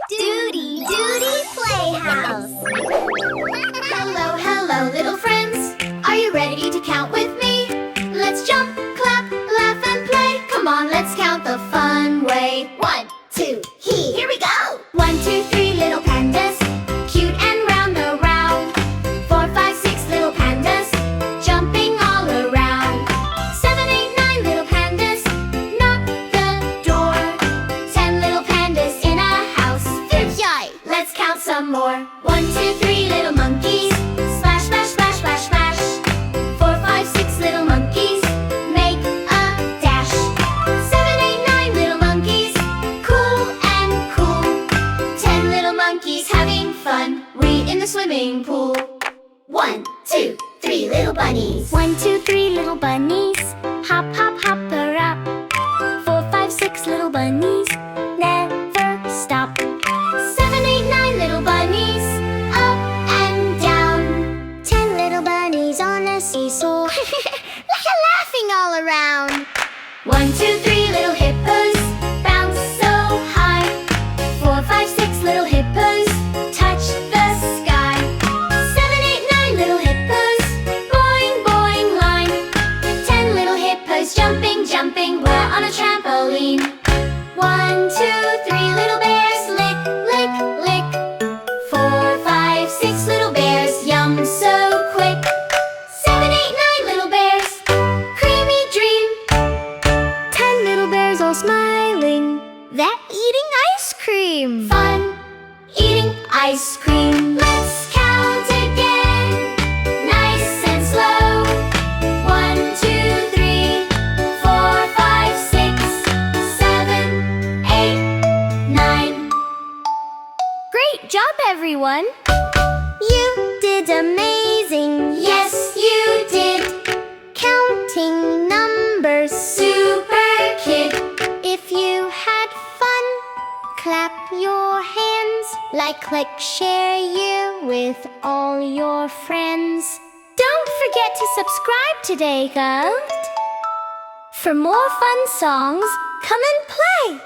Doody, Doody Playhouse. Hello, hello, little friends. Are you ready to count with me? Let's jump, clap, laugh, and play. Come on, let's count the fun way. 1, 2, here we go. 1, 2, 3, little pandas, cute and round around. 4, 5, 6, little pandas, jumping all around. 7, 8, 9, little pandas, knock the door. 10 little pandas in a house. Yay! Let's count some more. 1, 2, 3, little monkeys, splash, splash, splash, splash, splash. 4, 5, 6, little monkeys, make a dash. 7, 8, 9, little monkeys, cool and cool. 10 little monkeys having fun, we in the swimming pool. 1, 2, 3, little bunnies. 1, 2, 3, little bunnies, hop, hop, hop, up. 4, 5, 6, little bunnies, never stop. 7, 8, 9, little bunnies, up and down. 10 little bunnies on a seesaw, laughing all around. 1, 2, 3, little hippos, bounce so high. 4, 5, 6, little hippos, touch the sky. 7, 8, 9, little hippos, boing, boing, line. 10 little hippos jumping, jumping, we're on a trampoline. 1, 2, 3, little bears, lick, lick, lick. 4, 5, 6, little bears, yum so quick. 7, 8, 9, little bears, creamy dream. 10 little bears all smiling, they're eating ice cream. Fun, eating ice cream. Let's count again, nice and slow. 1, 2, 3, 4, 5, 6, 7, 8, 9. Great job, everyone! You did amazing. Yes, you did. Counting numbers, super kid. If you had fun, clap your hands. Like, share you with all your friends. Don't forget to subscribe today, girls. For more fun songs, come and play.